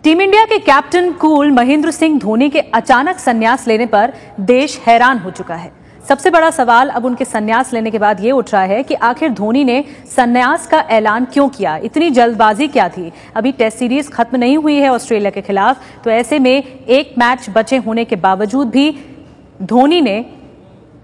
Team India के captain cool Mahendra Singh Dhoni के अचानक संन्यास लेने पर देश हैरान हो चुका है। सबसे बड़ा सवाल अब उनके संन्यास लेने के बाद ये उठ रहा है कि आखिर धोनी ने संन्यास का ऐलान क्यों किया, इतनी जल्दबाजी क्या थी। अभी टेस्ट सीरीज खत्म नहीं हुई है ऑस्ट्रेलिया के खिलाफ, तो ऐसे में एक मैच बचे होने के बावजूद भी धोनी ने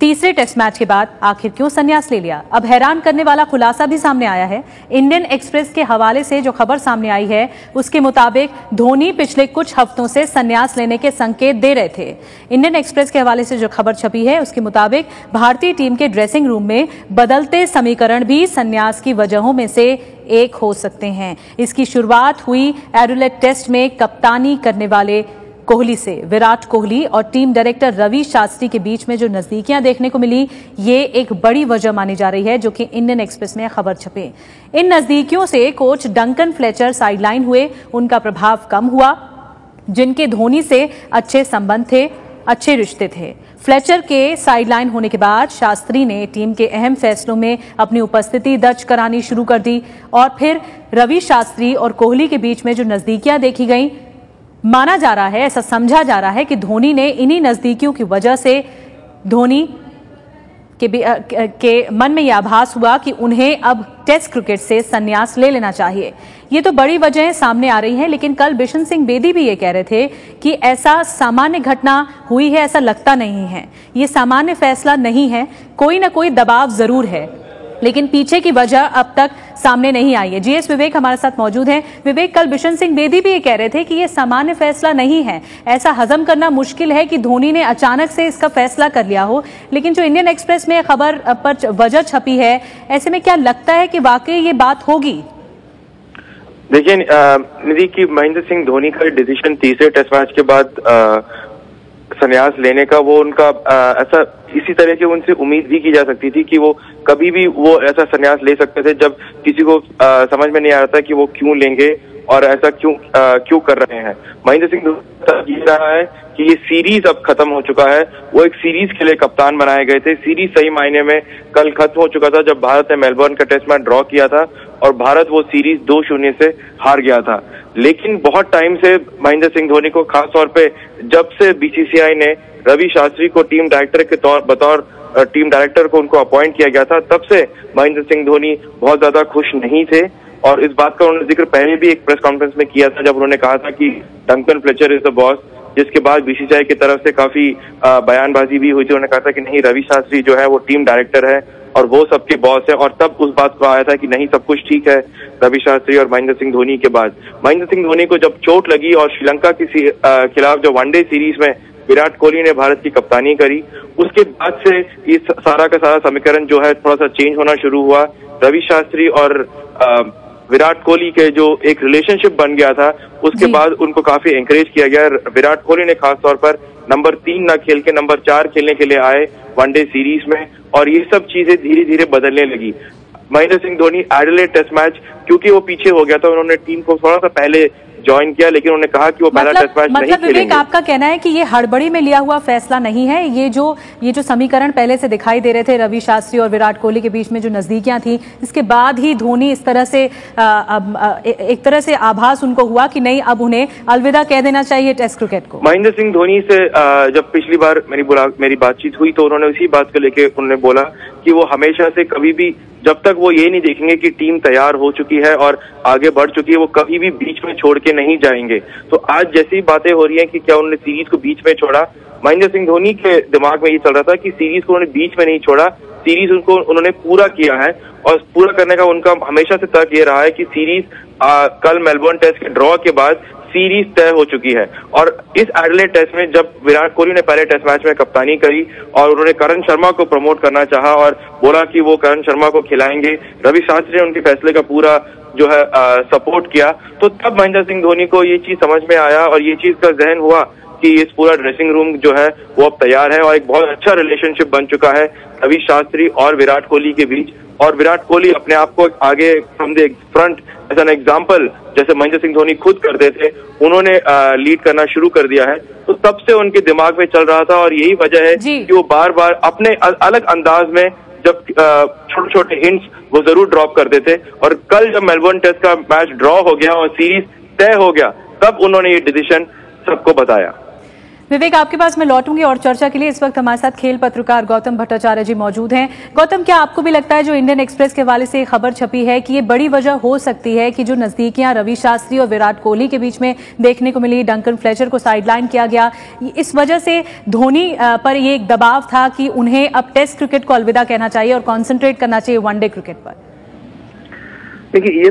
तीसरे टेस्ट मैच के बाद आखिर क्यों संन्यास ले लिया। अब हैरान करने वाला खुलासा भी सामने आया है। इंडियन एक्सप्रेस के हवाले से जो खबर सामने आई है उसके मुताबिक धोनी पिछले कुछ हफ्तों से संन्यास लेने के संकेत दे रहे थे। इंडियन एक्सप्रेस के हवाले से जो खबर छपी है उसके मुताबिक भारतीय टीम के ड्रेसिंग रूम में बदलते समीकरण भी संन्यास की वजहों में से एक हो सकते हैं। इसकी शुरुआत हुई एडिलेड टेस्ट में कप्तानी करने वाले कोहली से। विराट कोहली और टीम डायरेक्टर रवि शास्त्री के बीच में जो नजदीकियां देखने को मिली, ये एक बड़ी वजह मानी जा रही है, जो कि इंडियन एक्सप्रेस में खबर छपी। इन नजदीकियों से कोच डंकन फ्लेचर साइडलाइन हुए, उनका प्रभाव कम हुआ। जिनके धोनी से अच्छे संबंध थे, अच्छे रिश्ते थे, फ्लेचर के साइडलाइन होने के बाद शास्त्री ने टीम के अहम फैसलों में अपनी उपस्थिति दर्ज करानी शुरू कर दी। और फिर रवि शास्त्री और कोहली के बीच में जो नजदीकियां देखी गई, माना जा रहा है, ऐसा समझा जा रहा है कि धोनी ने इन्हीं नजदीकियों की वजह से धोनी के मन में यह आभास हुआ कि उन्हें अब टेस्ट क्रिकेट से संन्यास ले लेना चाहिए। ये तो बड़ी वजहें सामने आ रही हैं, लेकिन कल बिशन सिंह बेदी भी ये कह रहे थे कि ऐसा सामान्य घटना हुई है, ऐसा लगता नहीं है, ये सामान्य फैसला नहीं है, कोई ना कोई दबाव जरूर है, लेकिन पीछे की वजह अब तक सामने नहीं आई है। जीएस विवेक हमारे साथ मौजूद हैं। विवेक, कल बिशन सिंह बेदी भी ये कह रहे थे कि ये सामान्य फैसला नहीं है, ऐसा हजम करना मुश्किल है कि धोनी ने अचानक से इसका फैसला कर लिया हो। लेकिन जो इंडियन एक्सप्रेस में खबर पर वजह छपी है, ऐसे में क्या लगता है कि वाकई ये बात होगी? देखिए निधि की महेंद्र सिंह धोनी का डिसीजन तीसरे टेस्ट मैच के बाद संन्यास लेने का, वो उनका ऐसा इसी तरह की उनसे उम्मीद भी की जा सकती थी कि वो कभी भी वो ऐसा संन्यास ले सकते थे जब किसी को समझ में नहीं आ रहा था कि वो क्यों लेंगे और ऐसा क्यों कर रहे हैं। महेंद्र सिंह धोनी ये रहा है कि ये सीरीज अब खत्म हो चुका है। वो एक सीरीज के लिए कप्तान बनाए गए थे। सीरीज सही मायने में कल खत्म हो चुका था जब भारत ने मेलबर्न का टेस्ट मैच ड्रॉ किया था और भारत वो सीरीज 2-0 से हार गया था। लेकिन बहुत टाइम से महेंद्र सिंह धोनी को, खास तौर पे जब से बीसीसीआई ने रवि शास्त्री को टीम डायरेक्टर के बतौर टीम डायरेक्टर को उनको अपॉइंट किया गया था, तब से महेंद्र सिंह धोनी बहुत ज्यादा खुश नहीं थे। और इस बात का उन्होंने जिक्र पहले भी एक प्रेस कॉन्फ्रेंस में किया था जब उन्होंने कहा था कि Duncan Fletcher is the boss, जिसके बाद बीसीसीआई की तरफ से काफी बयानबाजी भी हुई थी। उन्होंने कहा था कि नहीं, रवि शास्त्री जो है वो टीम डायरेक्टर है और वो सबके बॉस है। और तब उस बात को आया था कि नहीं, सब कुछ ठीक है रवि शास्त्री और महेंद्र सिंह धोनी के बाद। महेंद्र सिंह धोनी को जब चोट लगी और श्रीलंका के खिलाफ जो वनडे सीरीज में विराट कोहली ने भारत की कप्तानी करी, उसके बाद से ये सारा का सारा समीकरण जो है थोड़ा सा चेंज होना शुरू हुआ। रवि शास्त्री और विराट कोहली के जो एक रिलेशनशिप बन गया था, उसके बाद उनको काफी एंकरेज किया गया। विराट कोहली ने खास तौर पर नंबर 3 न खेल के नंबर 4 खेलने के लिए आए वनडे सीरीज में, और ये सब चीजें धीरे धीरे बदलने लगी। Mahendra Singh Dhoni Adelaide test match, क्योंकि वो पीछे हो गया था, उन्होंने टीम को थोड़ा सा पहले ज्वाइन किया, लेकिन उन्होंने कहा कि वो पहला टेस्ट मैच नहीं खेलेंगे। विवेक, आपका कहना है कि ये हड़बड़ी में लिया हुआ फैसला नहीं है, ये जो समीकरण पहले से दिखाई दे रहे थे रवि शास्त्री और विराट कोहली के बीच में जो नजदीकियां थी, इसके बाद ही धोनी इस तरह से एक तरह से आभास उनको हुआ कि नहीं, अब उन्हें अलविदा कह देना चाहिए टेस्ट क्रिकेट को। महेंद्र सिंह धोनी से जब पिछली बार मेरी बातचीत हुई तो उन्होंने उसी बात को लेकर उन्होंने बोला कि वो हमेशा से कभी भी, जब तक वो ये नहीं देखेंगे कि टीम तैयार हो चुकी है और आगे बढ़ चुकी है, वो कभी भी बीच में छोड़ के नहीं जाएंगे। तो आज जैसी बातें हो रही हैं कि क्या उन्होंने सीरीज को बीच में छोड़ा, महेंद्र सिंह धोनी के दिमाग में ये चल रहा था कि सीरीज को उन्होंने बीच में नहीं छोड़ा, सीरीज उन्होंने पूरा किया है। और पूरा करने का उनका हमेशा से तर्क ये रहा है कि सीरीज कल मेलबर्न टेस्ट के ड्रॉ के बाद सीरीज तय हो चुकी है। और इस एडिलेड टेस्ट में जब विराट कोहली ने पहले टेस्ट मैच में कप्तानी करी और उन्होंने करण शर्मा को प्रमोट करना चाहा और बोला कि वो करण शर्मा को खिलाएंगे, रवि शास्त्री ने उनके फैसले का पूरा जो है सपोर्ट किया, तो तब महेंद्र सिंह धोनी को ये चीज समझ में आया और ये चीज का जहन हुआ कि इस पूरा ड्रेसिंग रूम जो है वो अब तैयार है और एक बहुत अच्छा रिलेशनशिप बन चुका है रवि शास्त्री और विराट कोहली के बीच। और विराट कोहली अपने आप को आगे from the front as an example, जैसे महेंद्र सिंह धोनी खुद करते थे, उन्होंने लीड करना शुरू कर दिया है। तो तब से उनके दिमाग में चल रहा था और यही वजह है कि वो बार बार अपने अलग अंदाज में जब छोटे छोटे हिंट्स वो जरूर ड्रॉप करते थे। और कल जब मेलबर्न टेस्ट का मैच ड्रॉ हो गया और सीरीज तय हो गया, तब उन्होंने ये डिसीजन सबको बताया। विवेक, आपके पास मैं लौटूंगी और चर्चा के लिए इस वक्त हमारे साथ खेल पत्रकार गौतम भट्टाचार्य जी मौजूद हैं। गौतम, क्या आपको भी लगता है जो इंडियन एक्सप्रेस के हवाले से खबर छपी है कि ये बड़ी वजह हो सकती है कि जो नजदीकियां रवि शास्त्री और विराट कोहली के बीच में देखने को मिली, डंकन फ्लेचर को साइडलाइन किया गया, इस वजह से धोनी पर ये एक दबाव था कि उन्हें अब टेस्ट क्रिकेट को अलविदा कहना चाहिए और कॉन्सेंट्रेट करना चाहिए वनडे क्रिकेट पर? देखिए,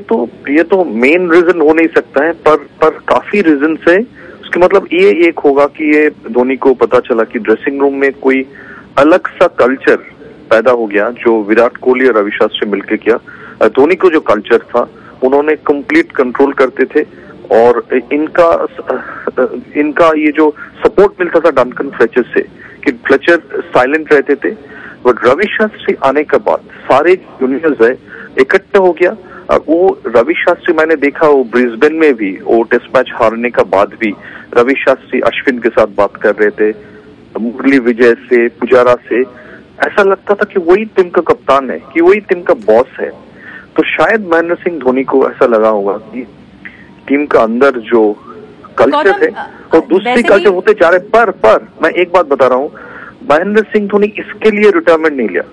ये तो मेन रीजन हो नहीं सकता है, पर काफी रीजन है। उसके मतलब ये एक होगा कि ये धोनी को पता चला कि ड्रेसिंग रूम में कोई अलग सा कल्चर पैदा हो गया जो विराट कोहली और रवि शास्त्री मिलकर किया। धोनी को जो कल्चर था उन्होंने कंप्लीट कंट्रोल करते थे और इनका ये जो सपोर्ट मिलता था डंकन फ्लेचर से कि फ्लेचर साइलेंट रहते थे, बट रवि शास्त्री आने के बाद सारे जूनियर्स है इकट्ठा हो गया। और वो रवि शास्त्री मैंने देखा वो ब्रिस्बेन में भी वो टेस्ट मैच हारने का बाद भी रवि शास्त्री अश्विन के साथ बात कर रहे थे, मुरली विजय से, पुजारा से, ऐसा लगता था कि वही टीम का कप्तान है, कि वही टीम का बॉस है। तो शायद महेंद्र सिंह धोनी को ऐसा लगा होगा कि टीम का अंदर जो कल्चर है और दूसरी कल्चर होते जा रहे। पर मैं एक बात बता रहा हूँ, महेंद्र सिंह धोनी इसके लिए रिटायरमेंट नहीं लिया,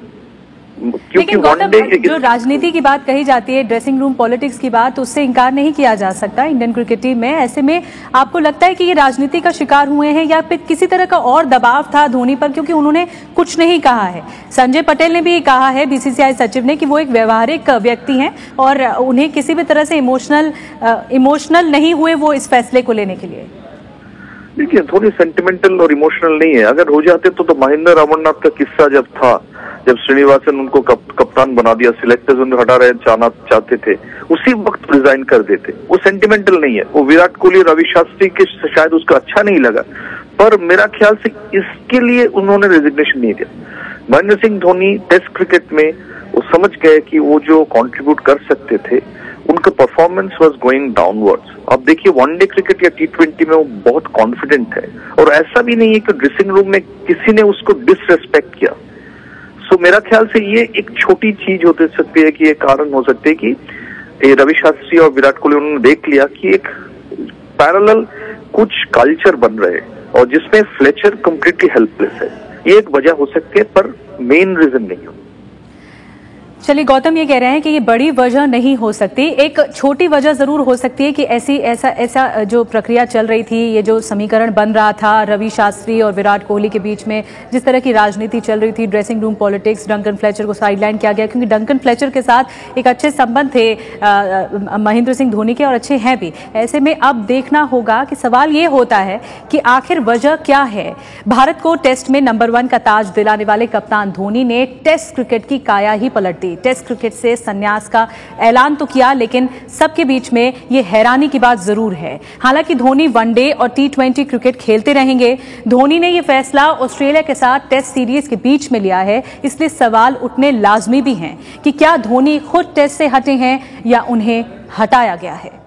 क्योंकि वनडे जो राजनीति की बात कही जाती है, ड्रेसिंग रूम पॉलिटिक्स की बात, उससे इनकार नहीं किया जा सकता इंडियन क्रिकेट टीम में। ऐसे में आपको लगता है कि ये राजनीति का शिकार हुए हैं या फिर किसी तरह का और दबाव था धोनी पर, क्योंकि उन्होंने कुछ नहीं कहा है? संजय पटेल ने भी कहा है, बीसीसीआई सचिव ने, कि वो एक व्यवहारिक व्यक्ति हैं और उन्हें किसी भी तरह से इमोशनल नहीं हुए वो इस फैसले को लेने के लिए। देखिए, थोड़ी सेंटिमेंटल और इमोशनल नहीं है। अगर हो जाते तो महेंद्र अमरनाथ का किस्सा जब था, जब श्रीनिवासन उनको कप्तान बना दिया, सिलेक्टर्स उन्हें हटा रहे चाहते थे, उसी वक्त रिजाइन कर देते। वो सेंटिमेंटल नहीं है। वो विराट कोहली, रवि शास्त्री के शायद उसका अच्छा नहीं लगा, पर मेरा ख्याल से इसके लिए उन्होंने रेजिग्नेशन नहीं दिया। महेंद्र सिंह धोनी टेस्ट क्रिकेट में वो समझ गए कि वो जो कंट्रीब्यूट कर सकते थे, उनका परफॉर्मेंस वाज गोइंग डाउनवर्ड्स। अब देखिए, वनडे क्रिकेट या T20 में वो बहुत कॉन्फिडेंट है और ऐसा भी नहीं है कि ड्रेसिंग रूम में किसी ने उसको डिसरेस्पेक्ट किया। सो मेरा ख्याल से ये एक छोटी चीज हो सकती है कि ये कारण हो सकते है कि रवि शास्त्री और विराट कोहली उन्होंने देख लिया कि एक पैरेलल कुछ कल्चर बन रहे और जिसमें फ्लेचर कंप्लीटली हेल्पलेस है। ये एक वजह हो सकती है, पर मेन रीजन नहीं हो। चलिए, गौतम ये कह रहे हैं कि ये बड़ी वजह नहीं हो सकती, एक छोटी वजह जरूर हो सकती है कि ऐसा जो प्रक्रिया चल रही थी, ये जो समीकरण बन रहा था रवि शास्त्री और विराट कोहली के बीच में, जिस तरह की राजनीति चल रही थी, dressing room politics, Duncan Fletcher को साइडलाइन किया गया, क्योंकि डंकन फ्लेचर के साथ एक अच्छे संबंध थे महेंद्र सिंह धोनी के और अच्छे हैं भी। ऐसे में अब देखना होगा कि सवाल ये होता है कि आखिर वजह क्या है। भारत को टेस्ट में नंबर 1 का ताज दिलाने वाले कप्तान धोनी ने टेस्ट क्रिकेट की काया ही पलट दी। टेस्ट क्रिकेट से संन्यास का ऐलान तो किया, लेकिन सबके बीच में ये हैरानी की बात जरूर है। हालांकि धोनी वनडे और T20 क्रिकेट खेलते रहेंगे। धोनी ने यह फैसला ऑस्ट्रेलिया के साथ टेस्ट सीरीज के बीच में लिया है, इसलिए सवाल उठने लाजमी भी हैं कि क्या धोनी खुद टेस्ट से हटे हैं या उन्हें हटाया गया है।